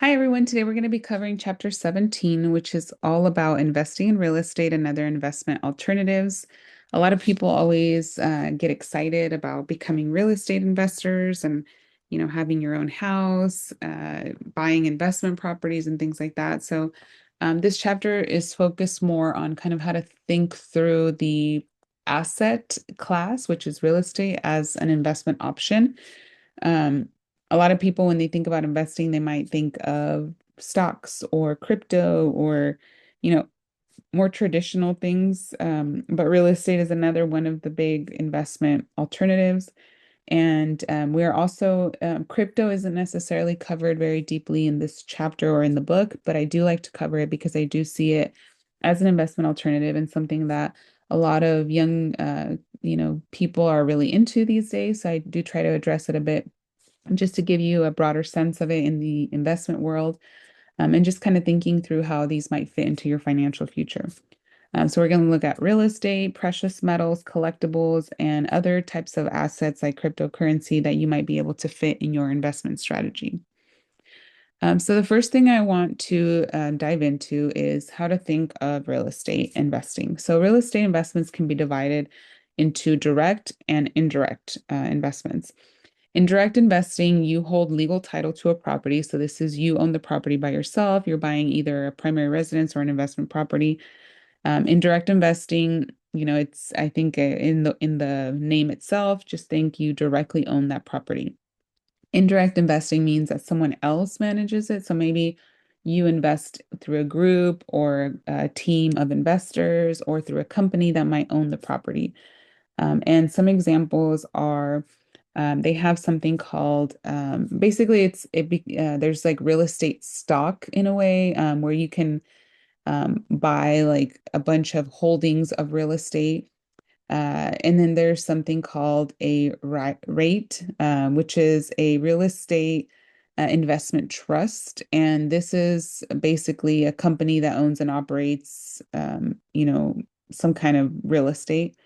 Hi, everyone. Today we're going to be covering chapter 17, which is all about investing in real estate and other investment alternatives. A lot of people always get excited about becoming real estate investors and, having your own house, buying investment properties and things like that. So, this chapter is focused more on kind of how to think through the asset class, which is real estate, as an investment option. Um, a lot of people, when they think about investing, they might think of stocks or crypto or, you know, more traditional things. But real estate is another one of the big investment alternatives. And we're also, crypto isn't necessarily covered very deeply in this chapter or in the book, but I do like to cover it because I do see it as an investment alternative and something that a lot of young, people are really into these days. So I do try to address it a bit just to give you a broader sense of it in the investment world, and just kind of thinking through how these might fit into your financial future. So we're going to look at real estate, precious metals, collectibles, and other types of assets like cryptocurrency that you might be able to fit in your investment strategy. So the first thing I want to dive into is how to think of real estate investing. So real estate investments can be divided into direct and indirect investments. In direct investing, you hold legal title to a property. So this is you own the property by yourself. You're buying either a primary residence or an investment property. In direct investing, it's I think in the name itself, just think you directly own that property. Indirect investing means that someone else manages it. So maybe you invest through a group or a team of investors or through a company that might own the property. And some examples are they have something called basically there's like real estate stock in a way where you can buy like a bunch of holdings of real estate. And then there's something called a rate, which is a real estate investment trust. And this is basically a company that owns and operates, some kind of real estate.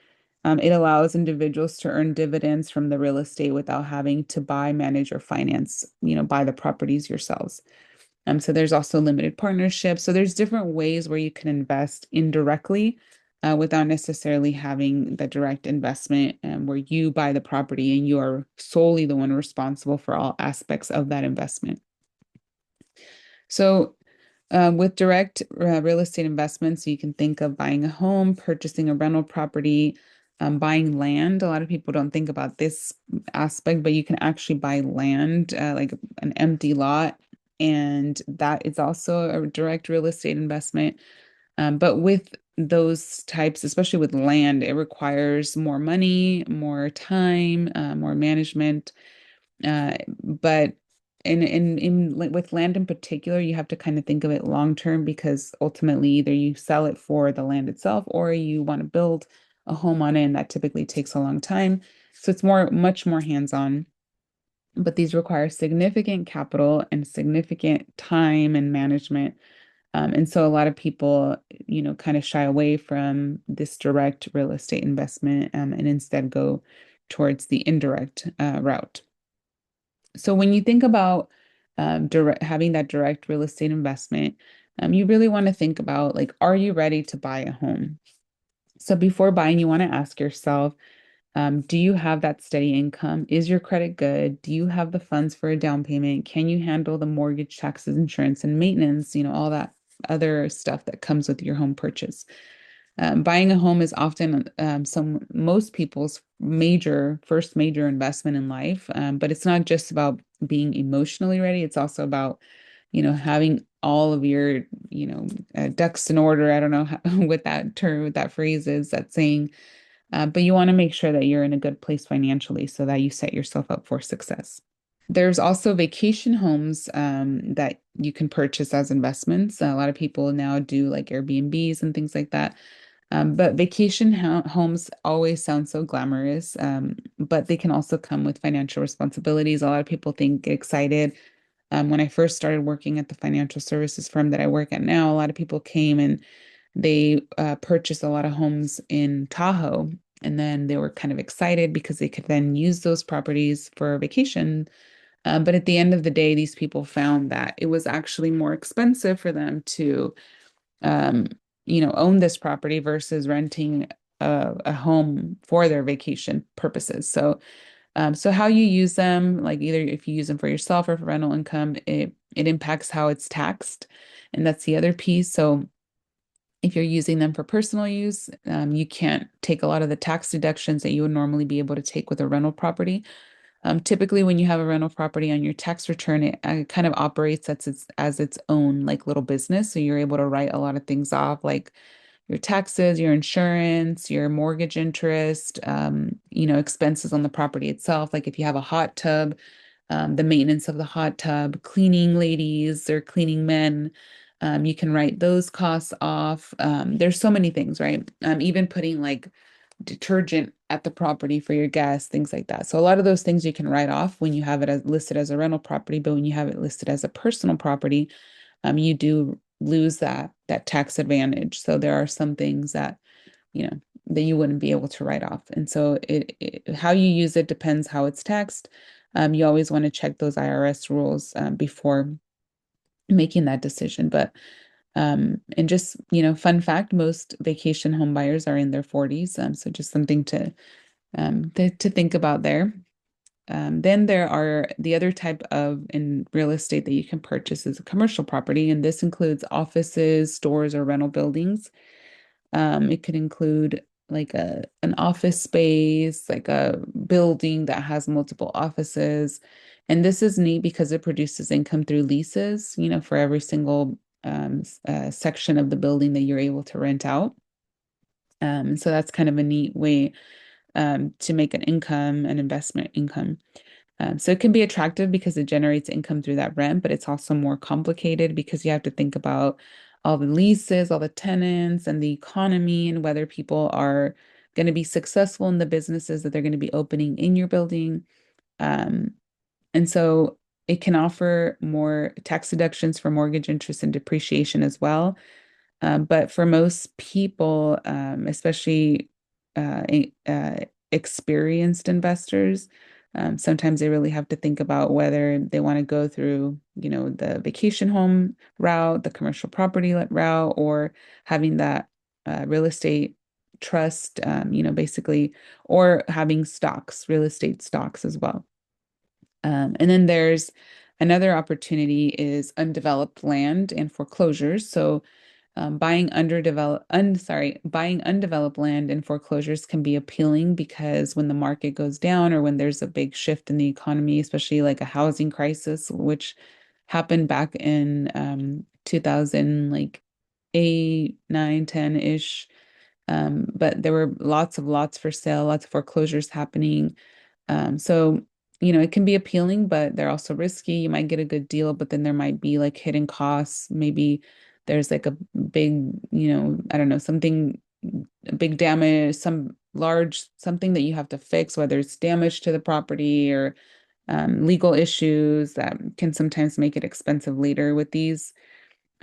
It allows individuals to earn dividends from the real estate without having to buy, manage, or finance, buy the properties yourselves. So there's also limited partnerships. So there's different ways where you can invest indirectly without necessarily having the direct investment where you buy the property and you are solely the one responsible for all aspects of that investment. So with direct real estate investments, you can think of buying a home, purchasing a rental property, buying land. A lot of people don't think about this aspect, but you can actually buy land, like an empty lot, and that is also a direct real estate investment. But with those types, especially with land, it requires more money, more time, more management. But with land in particular, you have to kind of think of it long term because ultimately either you sell it for the land itself or you want to build a home on it, and that typically takes a long time. So it's much more hands-on. But these require significant capital and significant time and management. And so a lot of people, kind of shy away from this direct real estate investment, and instead go towards the indirect route. So when you think about having that direct real estate investment, you really want to think about like, are you ready to buy a home? So before buying, you want to ask yourself, do you have that steady income? Is your credit good? Do you have the funds for a down payment? Can you handle the mortgage, taxes, insurance, and maintenance? All that other stuff that comes with your home purchase. Buying a home is often most people's first major investment in life. But it's not just about being emotionally ready. It's also about, having all of your, ducks in order. I don't know what that phrase is, that saying. But you want to make sure that you're in a good place financially so that you set yourself up for success. There's also vacation homes that you can purchase as investments. A lot of people now do like Airbnbs and things like that. But vacation homes always sound so glamorous, but they can also come with financial responsibilities. A lot of people get excited. When I first started working at the financial services firm that I work at now, a lot of people came and they purchased a lot of homes in Tahoe. And then they were kind of excited because they could then use those properties for vacation. But at the end of the day, these people found that it was actually more expensive for them to, um, own this property versus renting a home for their vacation purposes. So how you use them, like either if you use them for yourself or for rental income, it impacts how it's taxed, and that's the other piece. So if you're using them for personal use, you can't take a lot of the tax deductions that you would normally be able to take with a rental property. Typically, when you have a rental property on your tax return, it kind of operates as its own like little business. So you're able to write a lot of things off, like your taxes, your insurance, your mortgage interest, expenses on the property itself. Like if you have a hot tub, the maintenance of the hot tub, cleaning ladies or cleaning men. You can write those costs off. There's so many things, right? Even putting like detergent at the property for your guests, things like that. So a lot of those things you can write off when you have it as listed as a rental property, but when you have it listed as a personal property, you do lose that tax advantage. So there are some things that you wouldn't be able to write off. And so how you use it depends how it's taxed. You always want to check those IRS rules before making that decision. But and just, fun fact, most vacation home buyers are in their 40s. So just something to think about there. Then there are the other type of in real estate that you can purchase is a commercial property, and this includes offices, stores, or rental buildings. It could include like an office space, like a building that has multiple offices. And this is neat because it produces income through leases, for every single section of the building that you're able to rent out. And so that's kind of a neat way to make an investment income. So it can be attractive because it generates income through that rent, but it's also more complicated because you have to think about all the leases, all the tenants, and the economy, and whether people are going to be successful in the businesses that they're going to be opening in your building. Um, and so it can offer more tax deductions for mortgage interest and depreciation as well. But for most people, especially experienced investors, sometimes they really have to think about whether they want to go through, the vacation home route, the commercial property route, or having that real estate trust, basically, or having stocks, real estate stocks as well. And then there's another opportunity is undeveloped land and foreclosures. So buying undeveloped land and foreclosures can be appealing because when the market goes down or when there's a big shift in the economy, especially like a housing crisis, which happened back in 2000, like 8, 9, 10-ish. But there were lots of lots for sale, lots of foreclosures happening. So it can be appealing, but they're also risky. You might get a good deal, but then there might be like hidden costs. Maybe there's like a big, I don't know, something, a big damage, some large, something that you have to fix, whether it's damage to the property or legal issues that can sometimes make it expensive later with these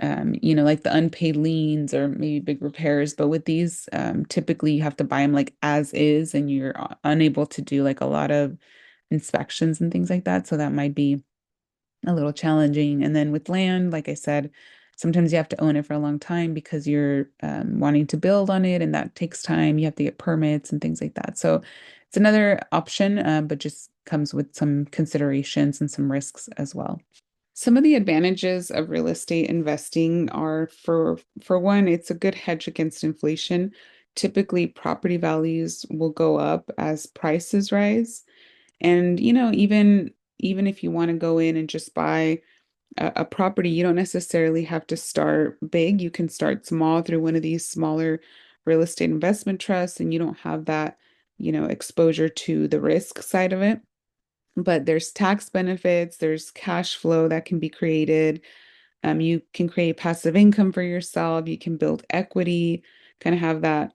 like the unpaid liens or maybe big repairs. But with these, typically you have to buy them like as is, and you're unable to do like a lot of inspections and things like that. So that might be a little challenging. And then with land, like I said, sometimes you have to own it for a long time because you're wanting to build on it, and that takes time. You have to get permits and things like that. So it's another option, but just comes with some considerations and some risks as well. Some of the advantages of real estate investing are for one, it's a good hedge against inflation. Typically, property values will go up as prices rise. And even if you want to go in and just buy a property, you don't necessarily have to start big. You can start small through one of these smaller real estate investment trusts, and you don't have that, exposure to the risk side of it. But there's tax benefits, there's cash flow that can be created. You can create passive income for yourself. You can build equity, kind of have that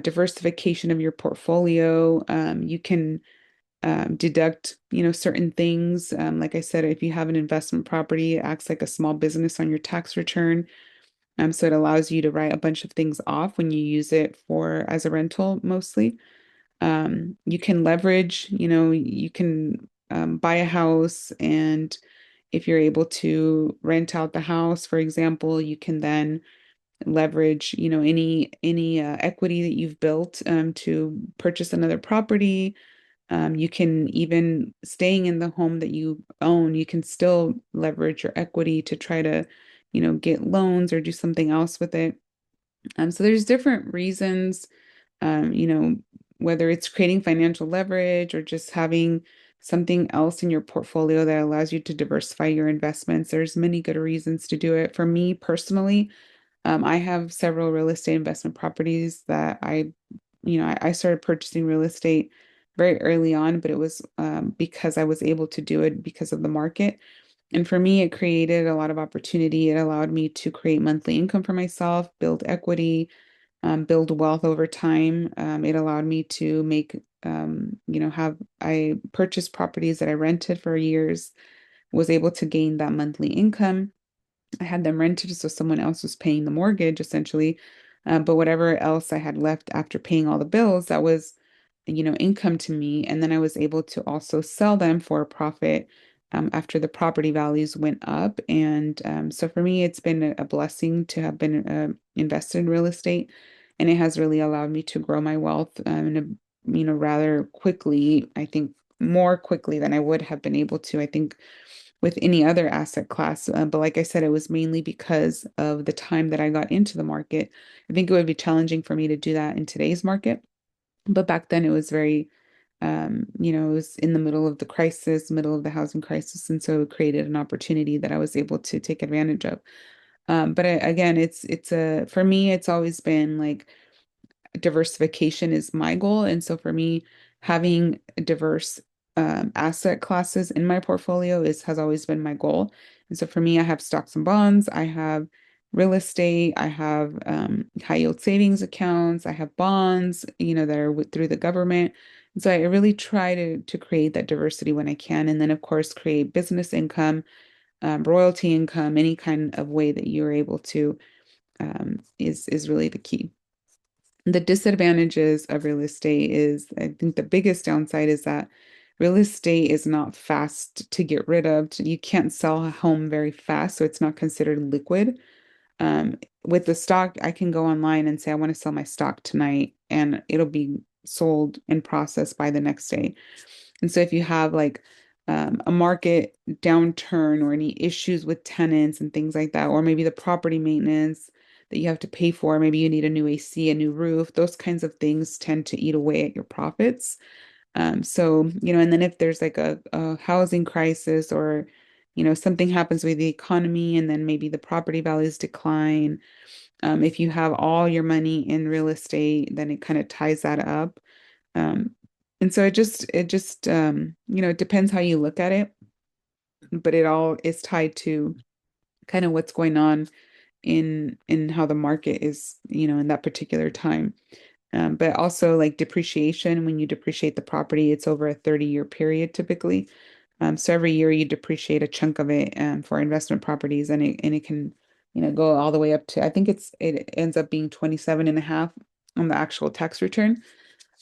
diversification of your portfolio. You can deduct, certain things. Like I said, if you have an investment property, it acts like a small business on your tax return. So it allows you to write a bunch of things off when you use it for as a rental mostly. You can leverage, you can buy a house, and if you're able to rent out the house, for example, you can then leverage, any equity that you've built to purchase another property. You can even staying in the home that you own, you can still leverage your equity to try to, get loans or do something else with it. So there's different reasons, um, you know, whether it's creating financial leverage or just having something else in your portfolio that allows you to diversify your investments. There's many good reasons to do it. For me personally, I have several real estate investment properties that I started purchasing real estate very early on, but it was because I was able to do it because of the market. And for me, it created a lot of opportunity. It allowed me to create monthly income for myself, build equity, build wealth over time. It allowed me to I purchased properties that I rented for years, was able to gain that monthly income. I had them rented, so someone else was paying the mortgage essentially. But whatever else I had left after paying all the bills, that was, income to me. And then I was able to also sell them for a profit after the property values went up. And so for me, it's been a blessing to have been invested in real estate, and it has really allowed me to grow my wealth rather quickly. I think more quickly than I would have been able to. I think with any other asset class. But like I said, it was mainly because of the time that I got into the market. I think it would be challenging for me to do that in today's market. But back then it was it was in the middle of the crisis, middle of the housing crisis. And so it created an opportunity that I was able to take advantage of. Again, for me, it's always been like diversification is my goal. And so for me, having diverse asset classes in my portfolio has always been my goal. And so for me, I have stocks and bonds, I have real estate, I have high yield savings accounts, I have bonds, that are through the government. And so I really try to create that diversity when I can, and then of course create business income, royalty income, any kind of way that you're able to is really the key. The disadvantages of real estate is, I think the biggest downside is that real estate is not fast to get rid of. You can't sell a home very fast, so it's not considered liquid. With the stock, I can go online and say, I want to sell my stock tonight, and it'll be sold and processed by the next day. And so if you have like a market downturn or any issues with tenants and things like that, or maybe the property maintenance that you have to pay for, maybe you need a new AC, a new roof, those kinds of things tend to eat away at your profits. And then if there's like a housing crisis or, something happens with the economy and then maybe the property values decline, if you have all your money in real estate, then it kind of ties that up. Um, and so it depends how you look at it, but it all is tied to kind of what's going on in how the market is, in that particular time. But also like depreciation, when you depreciate the property, it's over a 30-year period typically. So every year you depreciate a chunk of it for investment properties, and it can, go all the way up to, I think it ends up being 27 and a half on the actual tax return.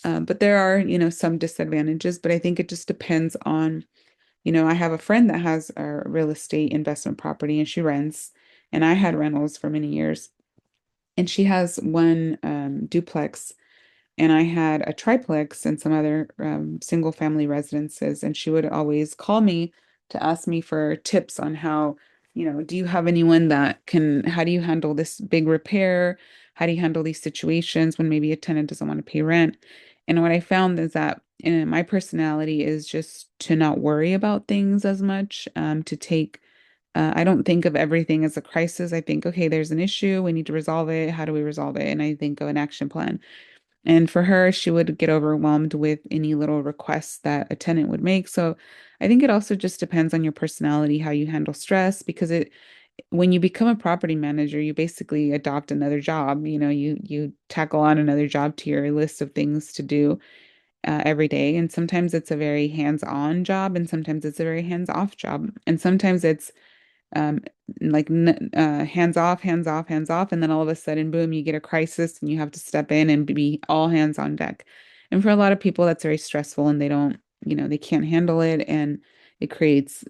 But there are, some disadvantages, but I think it just depends on, I have a friend that has a real estate investment property and she rents, and I had rentals for many years. And she has one duplex, and I had a triplex and some other single family residences. And she would always call me to ask me for tips on how, do you have anyone how do you handle this big repair? How do you handle these situations when maybe a tenant doesn't want to pay rent? And what I found is that my personality is just to not worry about things as much, I don't think of everything as a crisis. I think, okay, there's an issue. We need to resolve it. How do we resolve it? And I think of an action plan. And for her, she would get overwhelmed with any little requests that a tenant would make. So I think it also just depends on your personality, how you handle stress, because when you become a property manager, you basically adopt another job. You tackle on another job to your list of things to do every day. And sometimes it's a very hands-on job, and sometimes it's a very hands-off job. And sometimes it's um, hands off, hands off, hands off, and then all of a sudden, boom, you get a crisis and you have to step in and be all hands on deck. And for a lot of people, that's very stressful, and they can't handle it, and it creates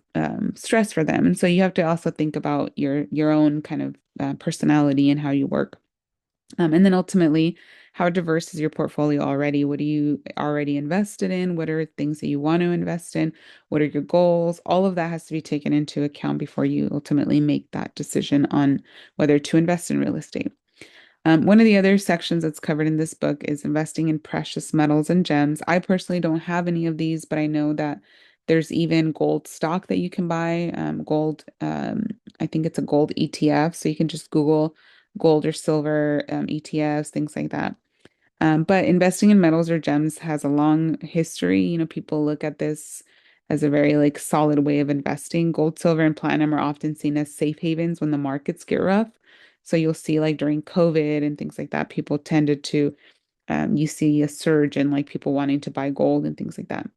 stress for them. And so you have to also think about your own kind of personality and how you work. And then ultimately, how diverse is your portfolio already? What are you already invested in? What are things that you want to invest in? What are your goals? All of that has to be taken into account before you ultimately make that decision on whether to invest in real estate. One of the other sections that's covered in this book is investing in precious metals and gems. I personally don't have any of these, but I know that there's even gold stock that you can buy. Gold, I think it's a gold ETF. So you can just Google gold or silver ETFs, things like that. But investing in metals or gems has a long history. People look at this as a very like solid way of investing. Gold, silver, and platinum are often seen as safe havens when the markets get rough. So you'll see like during COVID and things like that, people tended to, you see a surge in like people wanting to buy gold and things like that.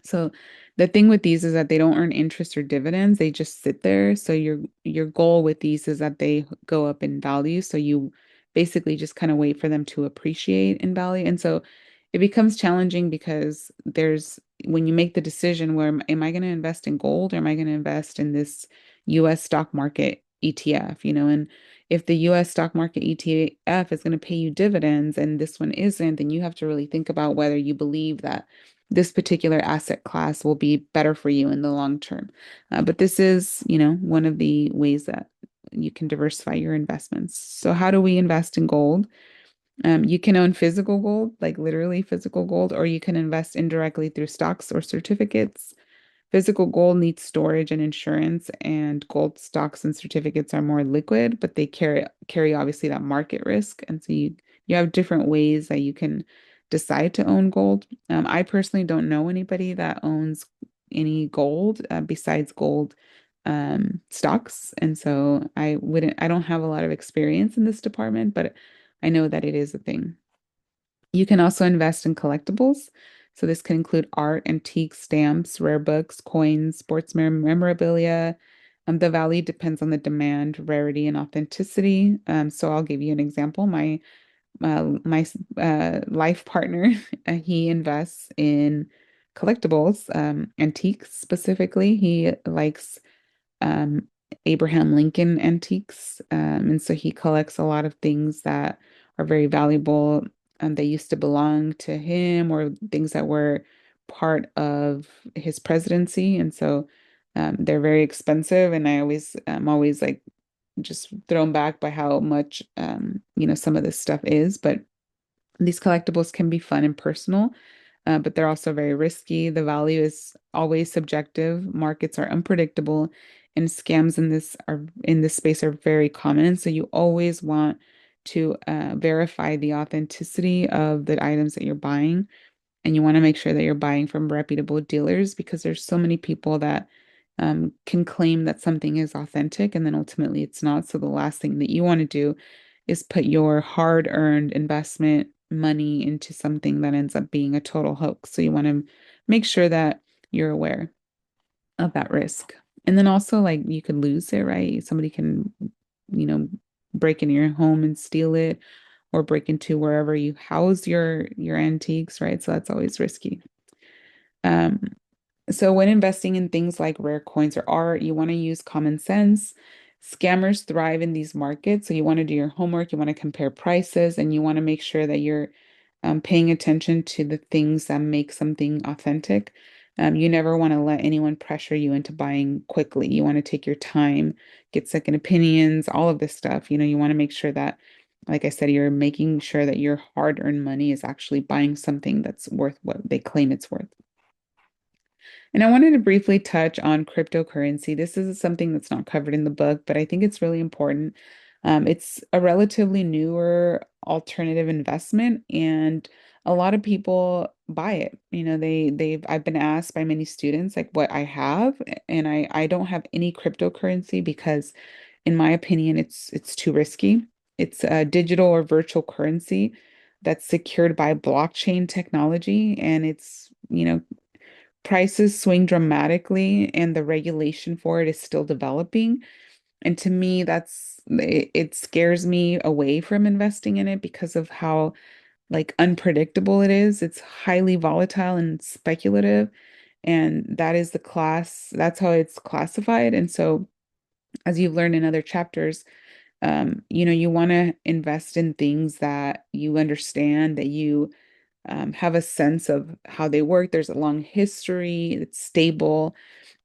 So the thing with these is that they don't earn interest or dividends. They just sit there. So your goal with these is that they go up in value. So you basically just kind of wait for them to appreciate in value. And so it becomes challenging because there's when you make the decision where am I going to invest in gold or am I going to invest in this US stock market ETF, and if the US stock market ETF is going to pay you dividends and this one isn't, then you have to really think about whether you believe that this particular asset class will be better for you in the long term. But this is, one of the ways that you can diversify your investments. So how do we invest in gold? You can own physical gold, like literally physical gold, or you can invest indirectly through stocks or certificates. Physical gold needs storage and insurance, and gold stocks and certificates are more liquid, but they carry obviously that market risk. And so you have different ways that you can decide to own gold. I personally don't know anybody that owns any gold besides gold stocks, and so I don't have a lot of experience in this department, but I know that it is a thing. You can also invest in collectibles. So this can include art, antiques, stamps, rare books, coins, sports memorabilia. The value depends on the demand, rarity, and authenticity. So I'll give you an example. My life partner, he invests in collectibles, antiques specifically. He likes um, Abraham Lincoln antiques. And so he collects a lot of things that are very valuable and they used to belong to him or things that were part of his presidency. And so they're very expensive. And I'm always like just thrown back by how much, some of this stuff is. But these collectibles can be fun and personal, but they're also very risky. The value is always subjective. Markets are unpredictable, and scams in this space are very common. So you always want to verify the authenticity of the items that you're buying, and you want to make sure that you're buying from reputable dealers because there's so many people that can claim that something is authentic and then ultimately it's not. So the last thing that you want to do is put your hard-earned investment money into something that ends up being a total hoax. So you want to make sure that you're aware of that risk. And then also like you could lose it, right? Somebody can, you know, break into your home and steal it or break into wherever you house your antiques, right? So that's always risky. Um, so when investing in things like rare coins or art, you want to use common sense. Scammers thrive in these markets, so you want to do your homework, you want to compare prices, and you want to make sure that you're paying attention to the things that make something authentic. You never want to let anyone pressure you into buying quickly. You want to take your time, get second opinions, all of this stuff. You want to make sure that, like I said, you're making sure that your hard-earned money is actually buying something that's worth what they claim it's worth. And I wanted to briefly touch on cryptocurrency. This is something that's not covered in the book, but I think it's really important. It's a relatively newer alternative investment, and a lot of people buy it. I've been asked by many students like what I have, and I don't have any cryptocurrency because, in my opinion, it's too risky. It's a digital or virtual currency that's secured by blockchain technology, and prices swing dramatically and the regulation for it is still developing. And to me, it scares me away from investing in it because of how like unpredictable it is. It's highly volatile and speculative. And that is that's how it's classified. And so, as you've learned in other chapters, you want to invest in things that you understand, that you have a sense of how they work. There's a long history, it's stable.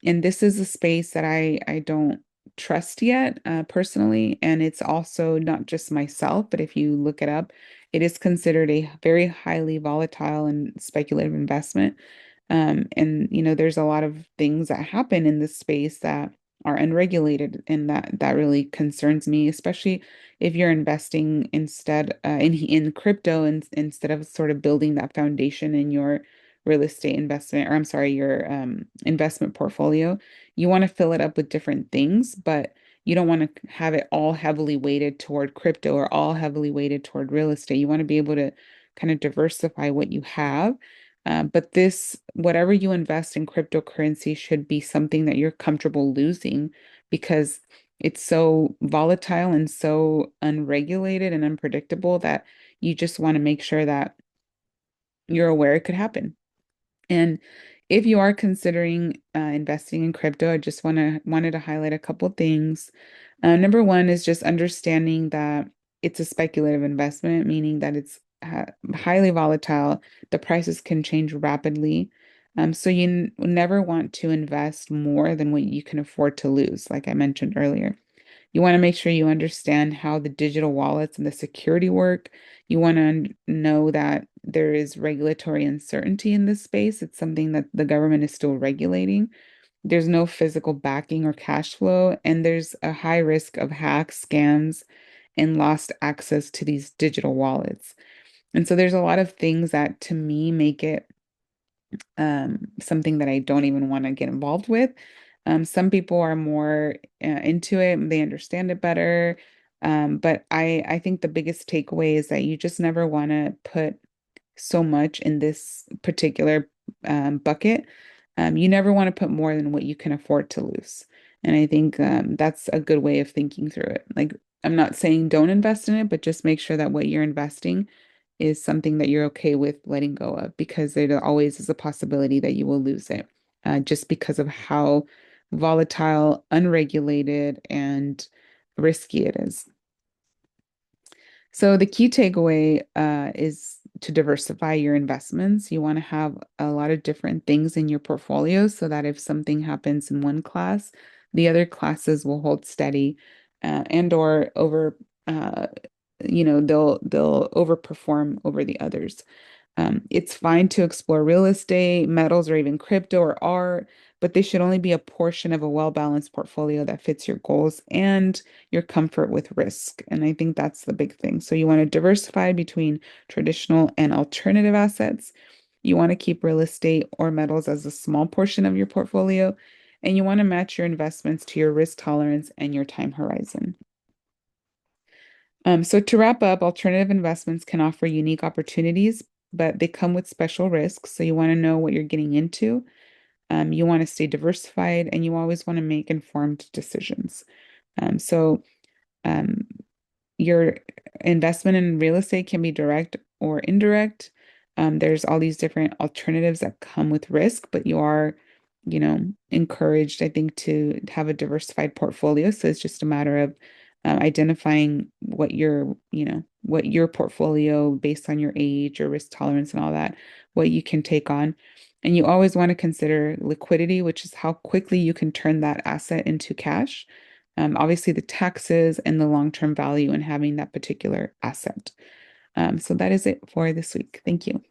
And this is a space that I don't trust yet, personally. And it's also not just myself, but if you look it up, it is considered a very highly volatile and speculative investment. And there's a lot of things that happen in this space that are unregulated, and that really concerns me, especially if you're investing in crypto, and instead of sort of building that foundation in your real estate investment, or I'm sorry, your investment portfolio. You want to fill it up with different things, but you don't want to have it all heavily weighted toward crypto or all heavily weighted toward real estate. You want to be able to kind of diversify what you have. But whatever you invest in cryptocurrency should be something that you're comfortable losing, because it's so volatile and so unregulated and unpredictable that you just want to make sure that you're aware it could happen. And if you are considering investing in crypto, I just wanted to highlight a couple things. Number one is just understanding that it's a speculative investment, meaning that it's highly volatile. The prices can change rapidly. So you never want to invest more than what you can afford to lose, like I mentioned earlier. You want to make sure you understand how the digital wallets and the security work. You want to know that there is regulatory uncertainty in this space. It's something that the government is still regulating. There's no physical backing or cash flow, and there's a high risk of hacks, scams, and lost access to these digital wallets. And so there's a lot of things that to me make it something that I don't even want to get involved with. Some people are more into it, they understand it better. But I think the biggest takeaway is that you just never want to put so much in this particular bucket. You never want to put more than what you can afford to lose. And I think that's a good way of thinking through it. Like, I'm not saying don't invest in it, but just make sure that what you're investing is something that you're okay with letting go of, because there always is a possibility that you will lose it, just because of how volatile, unregulated, and risky it is. So the key takeaway is to diversify your investments. You want to have a lot of different things in your portfolio so that if something happens in one class, the other classes will hold steady, and or over they'll overperform over the others. It's fine to explore real estate, metals, or even crypto or art, but they should only be a portion of a well-balanced portfolio that fits your goals and your comfort with risk. And I think that's the big thing. So you want to diversify between traditional and alternative assets. You want to keep real estate or metals as a small portion of your portfolio, and you want to match your investments to your risk tolerance and your time horizon. So to wrap up, alternative investments can offer unique opportunities, but they come with special risks. So you want to know what you're getting into. You want to stay diversified, and you always want to make informed decisions. So um, your investment in real estate can be direct or indirect. There's all these different alternatives that come with risk, but you are, encouraged, I think, to have a diversified portfolio. So it's just a matter of identifying what your portfolio, based on your age, your risk tolerance, and all that, what you can take on. And you always want to consider liquidity, which is how quickly you can turn that asset into cash. Obviously, the taxes and the long-term value in having that particular asset. So that is it for this week. Thank you.